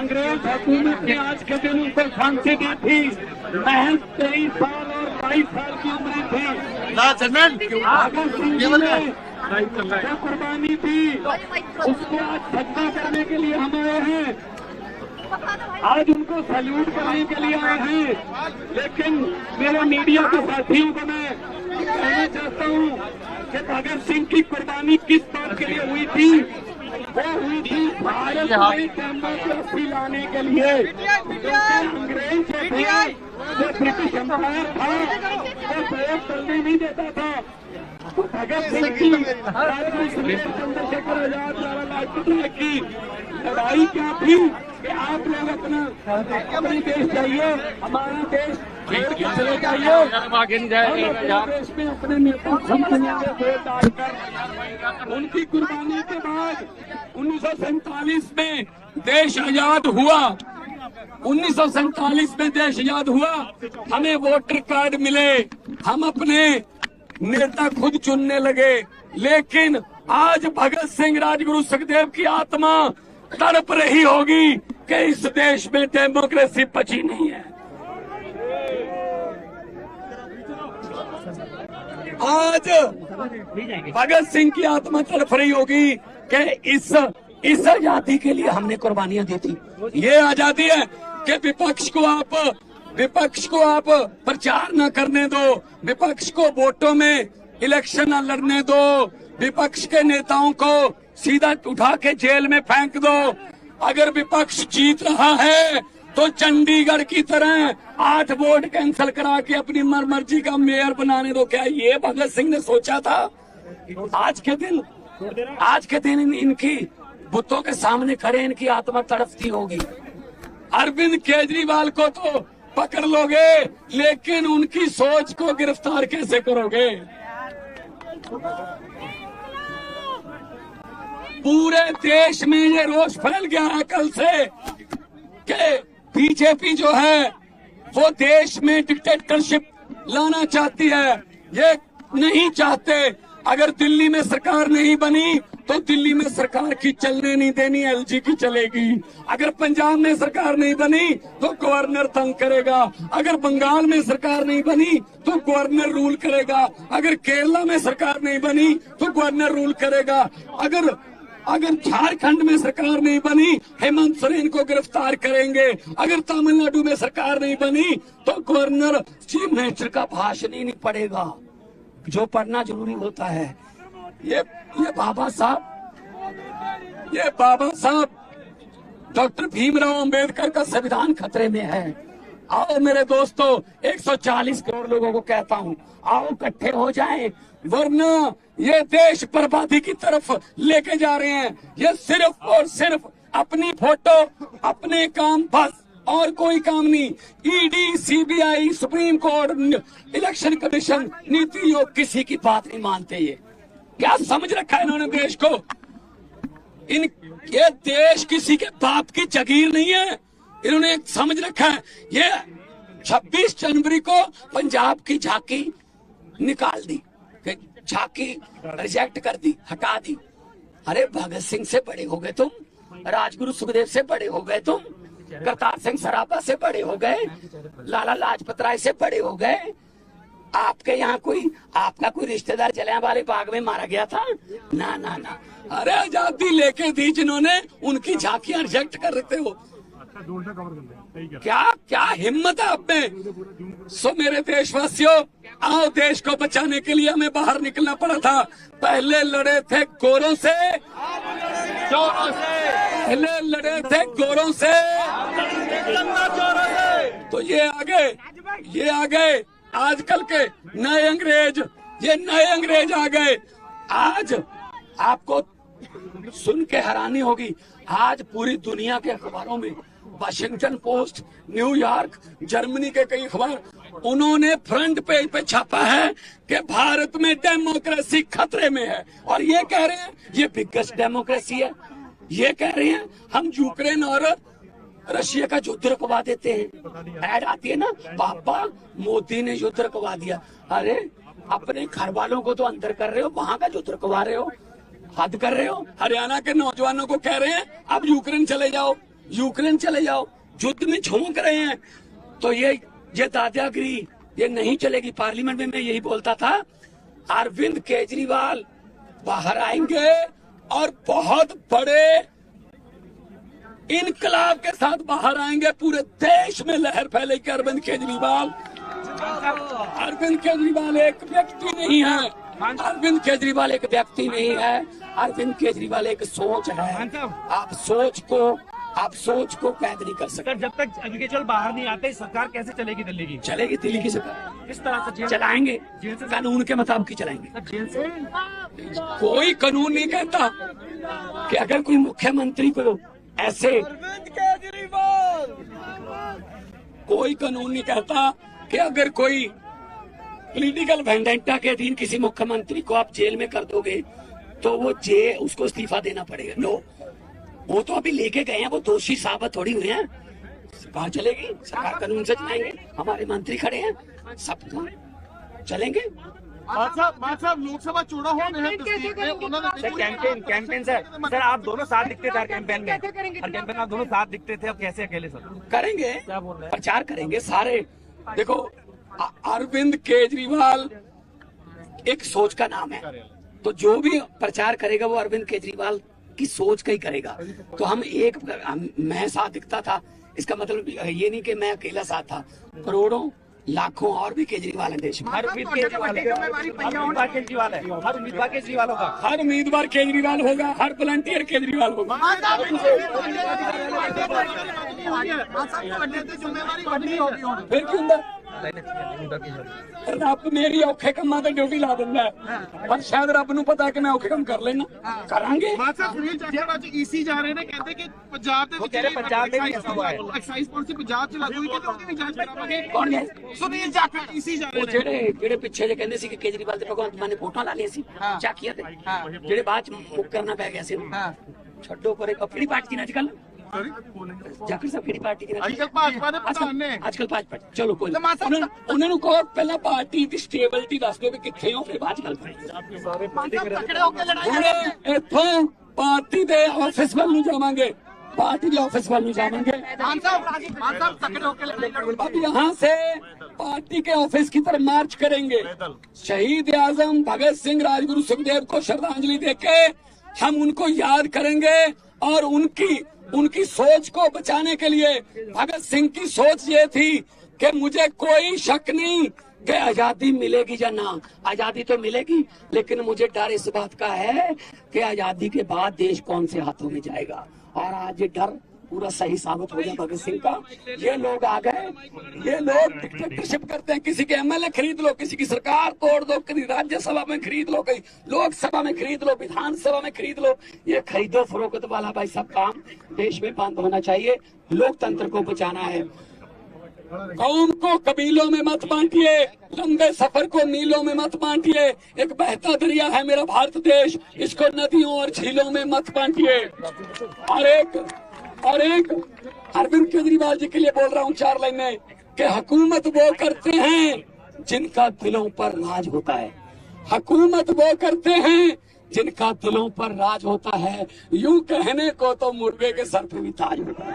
अंग्रेज हुकूमत ने आज के दिन उनको फांसी दी थी। महज 23 साल और 22 साल की उम्र थी। भगत सिंह जी ने जो कुर्बानी दी उसको आज सज्जा करने के लिए हम आए हैं, आज उनको सैल्यूट करने के लिए आए हैं। लेकिन मेरे मीडिया के साथियों को मैं कहना चाहता हूँ कि भगत सिंह की कुर्बानी किस बात के लिए हुई थी? वो हुई थी भारत में डेमोक्रेसी लाने के लिए। क्योंकि अंग्रेज जो थे, जो ब्रिटिश एम्पायर था, वो वोट चलने नहीं देता था। तो भगत सिंह की, राजगुरु सुखदेव चंद्रशेखर आजाद, लाला लाजपत राय की लड़ाई क्या थी कि आप लोग अपने देश चाहिए, हमारा देश छोड़ के चले जाइए, देश में अपने नेता वोट डालकर। उनकी कुर्बानी के बाद 1947 में देश आजाद हुआ। 1947 में देश आजाद हुआ, हमें वोटर कार्ड मिले, हम अपने नेता खुद चुनने लगे। लेकिन आज भगत सिंह, राजगुरु सुखदेव की आत्मा तड़प रही होगी कि इस देश में डेमोक्रेसी बची नहीं है। आज भगत सिंह की आत्मा तड़प रही होगी कि इस आजादी के लिए हमने कुर्बानियां दी थी। ये आजादी है कि विपक्ष को आप प्रचार न करने दो, विपक्ष को वोटों में इलेक्शन न लड़ने दो, विपक्ष के नेताओं को सीधा उठा के जेल में फेंक दो। अगर विपक्ष जीत रहा है तो चंडीगढ़ की तरह 8 वोट कैंसिल करा के अपनी मर्जी का मेयर बनाने दो। क्या ये भगत सिंह ने सोचा था? आज के दिन इनकी बुतों के सामने खड़े इनकी आत्मा तड़पती होगी। अरविंद केजरीवाल को तो पकड़ लोगे, लेकिन उनकी सोच को गिरफ्तार कैसे करोगे? पूरे देश में ये रोष फैल गया है कल से कि बीजेपी जो है वो देश में डिक्टेटरशिप लाना चाहती है। ये नहीं चाहते। अगर दिल्ली में सरकार नहीं बनी तो दिल्ली में सरकार की चलने नहीं देनी, एलजी की चलेगी। अगर पंजाब में सरकार नहीं बनी तो गवर्नर तंग करेगा। अगर बंगाल में सरकार नहीं बनी तो गवर्नर रूल करेगा। अगर केरला में सरकार नहीं बनी तो गवर्नर रूल करेगा। अगर झारखंड में सरकार नहीं बनी, हेमंत सोरेन को गिरफ्तार करेंगे। अगर तमिलनाडु में सरकार नहीं बनी तो गवर्नर चीफ मिनिस्टर का भाषण ही नहीं पढ़ेगा, जो पढ़ना जरूरी होता है। ये बाबा साहब डॉक्टर भीमराव अंबेडकर का संविधान खतरे में है। आओ मेरे दोस्तों, 140 करोड़ लोगों को कहता हूँ, आओ इकट्ठे हो जाएं, वरना ये देश बर्बादी की तरफ लेके जा रहे हैं। ये सिर्फ और सिर्फ अपनी फोटो, अपने काम, बस और कोई काम नहीं। ED, CBI, supreme court, election commission, NITI Aayog किसी की बात नहीं मानते। ये क्या समझ रखा है इन्होंने देश को? ये देश किसी के बाप की जागीर नहीं है। इन्होंने समझ रखा है। ये 26 जनवरी को पंजाब की झांकी निकाल दी, झांकी रिजेक्ट कर दी, हटा दी। अरे भगत सिंह से बड़े हो गए तुम, राजगुरु सुखदेव से बड़े हो गए तुम, करतार सिंह सराभा से बड़े हो गए, लाला लाजपत राय से बड़े हो गए। आपके यहाँ आपका कोई रिश्तेदार जलियांवाला बाग में मारा गया था? ना ना ना। अरे आजादी लेके दी जिन्होंने, उनकी झांकियां रिजेक्ट कर रहे हो। क्या हिम्मत है आप में? सो मेरे देशवासियों, आओ, देश को बचाने के लिए हमें बाहर निकलना पड़ा था। पहले लड़े थे गोरों से, पहले लड़े थे गोरों से, तो ये आ गए आजकल के नए अंग्रेज। ये नए अंग्रेज आ गए। आज आपको सुन के हैरानी होगी, आज पूरी दुनिया के अखबारों में, वाशिंगटन पोस्ट, न्यूयॉर्क, जर्मनी के कई अखबार, उन्होंने फ्रंट पेज पे छापा है कि भारत में डेमोक्रेसी खतरे में है। और ये कह रहे हैं ये बिगेस्ट डेमोक्रेसी है। ये कह रहे हैं हम यूक्रेन और रशिया का युद्ध रुकवा देते हैं। ऐड आती है ना, पापा मोदी ने युद्ध रुकवा दिया। अरे अपने घर वालों को तो अंदर कर रहे हो, वहां का युद्ध रुकवा रहे हो, हद कर रहे हो। हरियाणा के नौजवानों को कह रहे हैं अब यूक्रेन चले जाओ। यूक्रेन चले जाओ, युद्ध में झोंक रहे हैं। तो ये दादागिरी ये नहीं चलेगी। पार्लियामेंट में मैं यही बोलता था, अरविंद केजरीवाल बाहर आएंगे और बहुत बड़े इनकलाब के साथ बाहर आएंगे। पूरे देश में लहर फैलेगी। अरविंद केजरीवाल एक व्यक्ति नहीं है। अरविंद केजरीवाल एक व्यक्ति नहीं है। अरविंद केजरीवाल एक सोच है। आप सोच को कैद नहीं कर सकते। जब तक अरविंद केजरीवाल बाहर नहीं आते, सरकार कैसे चलेगी दिल्ली की? चलेगी दिल्ली की सरकार। किस तरह से चलाएंगे? कानून के मुताबिक ही चलाएंगे। जेल से कोई कानून नहीं कहता कि अगर कोई मुख्यमंत्री को ऐसे, कोई कानून नहीं कहता कि अगर कोई पॉलिटिकल वेंडेंटा के अधीन किसी मुख्यमंत्री को आप जेल में कर दोगे तो वो उसको इस्तीफा देना पड़ेगा। नो, वो तो अभी लेके गए हैं, वो दोषी साबित थोड़ी हुए हैं। कहाँ चलेगी सरकार? कानून से चलाएंगे। हमारे मंत्री खड़े हैं, सब चलेंगे। लोकसभा चुनाव हो रहे हैं, कैंपेन सर आप दोनों साथ दिखते थे कैंपेन में, कैंपेन आप दोनों साथ दिखते थे, अब कैसे अकेले सर? करेंगे, प्रचार करेंगे सारे। देखो, अरविंद केजरीवाल एक सोच का नाम है, तो जो भी प्रचार करेगा वो अरविंद केजरीवाल की सोच का ही करेगा। तो मैं साथ दिखता था, इसका मतलब ये नहीं कि मैं अकेला साथ था। करोड़ों लाखों और भी केजरीवाल है देश में। हर उम्मीदवार केजरीवाल है, हर उम्मीदवार केजरीवाल होगा, हर उम्मीदवार केजरीवाल होगा, हर वॉलंटियर केजरीवाल होगा। फिर क्यों रब मेरी औखे कमां ते ड्यूटी ला दिंदा है, पर शायद रब नूं पता कि मैं औखे काम कर लेना। करांगे। सुनील जाखड़ ਅੱਜ ਈਸੀ ਜਾ ਰਹੇ ਨੇ, ਕਹਿੰਦੇ ਕਿ ਪੰਜਾਬ ਦੇ ਵਿੱਚ ਪੰਜਾਬ ਦੇ ਵਿੱਚ हुआ है ਐਕਸਾਈਜ਼ ਪਾਲਿਸੀ ਪੰਜਾਬ ਚ ਲਾਗੂ ਹੋਈ, ਕਿ ਉਹਦੀ ਵੀ ਜਾਂਚ ਕਰਾਵਾਂਗੇ। कौन है? ਸੁਨੀਲ ਜਾਖੜ ਈਸੀ ਜਾ ਰਹੇ ਨੇ, ਜਿਹੜੇ ਪਿੱਛੇ ਜੇ ਕਹਿੰਦੇ ਸੀ ਕਿ ਕੇਜਰੀਵਾਲ ਤੇ ਭਗਵੰਤ ਮਾਨ ਨੇ ਫੋਟੋਆਂ ਲਾ ਲਈਆਂ ਸੀ, ਚਾਕੀਆਂ ਤੇ, ਜਿਹੜੇ ਬਾਅਦ ਚ ਮੁੱਕਰਨਾ ਪੈ ਗਿਆ ਸੀ। ਛੱਡੋ ਪਰੇ। ਕਿਹੜੀ ਪਾਰਟੀ ਨੇ ਅੱਜ ਕੱਲ? ਜਾਖੜ ਸਾਹਿਬ ਕਿਹੜੀ ਪਾਰਟੀ ਦੇ? ਅੱਜ ਕੱਲ ਭਾਜਪਾ ਦੇ ਪ੍ਰਧਾਨ ਨੇ। ਅੱਜ ਕੱਲ ਭਾਜਪਾ। ਚਲੋ ਕੋਈ ਉਹਨਾਂ ਨੂੰ ਕਹੋ ਪਹਿਲਾਂ ਪਾਰਟੀ ਦੀ ਸਟੇਬਿਲਿਟੀ ਦੱਸ ਦਿਓ ਵੀ ਕਿੱਥੇ ਹੋ, ਫਿਰ ਬਾਅਦ ਚ ਗੱਲ ਕਰਾਂਗੇ। ਇੱਥੋਂ ਪਾਰਟੀ ਦੇ ਆਫਿਸ ਵੱਲ ਨੂੰ ਜਾਵਾਂਗੇ, पार्टी के ऑफिस वाले जाएंगे। अब यहाँ से पार्टी के ऑफिस की तरफ मार्च करेंगे। शहीद आजम भगत सिंह, राजगुरु सुखदेव को श्रद्धांजलि देके हम उनको याद करेंगे और उनकी सोच को बचाने के लिए। भगत सिंह की सोच ये थी कि मुझे कोई शक नहीं कि आजादी मिलेगी या ना, आजादी तो मिलेगी, लेकिन मुझे डर इस बात का है कि आजादी के बाद देश कौन से हाथों में जाएगा। और आज ये डर पूरा सही साबित हो गया भगत सिंह का। ये लोग आ गए, ये लोग डिक्टेटरशिप करते हैं। किसी के एमएलए खरीद लो, किसी की सरकार तोड़ दो, कहीं राज्यसभा में खरीद लो, कहीं लोकसभा में खरीद लो, विधानसभा में खरीद लो। ये खरीदो फरोख्त वाला भाई सब काम देश में बंद होना चाहिए। लोकतंत्र को बचाना है। कौम को कबीलों में मत बांटिए, लंबे सफर को मीलों में मत बांटिए। एक बहता दरिया है मेरा भारत देश, इसको नदियों और झीलों में मत बांटिए। और एक अरविंद केजरीवाल जी के लिए बोल रहा हूँ 4 लाइनें कि हुकूमत वो करते हैं जिनका दिलों पर राज होता है। हुकूमत वो करते हैं जिनका दिलों पर राज होता है। यूं कहने को तो मुर्गे के सर पे भी ताज होता है।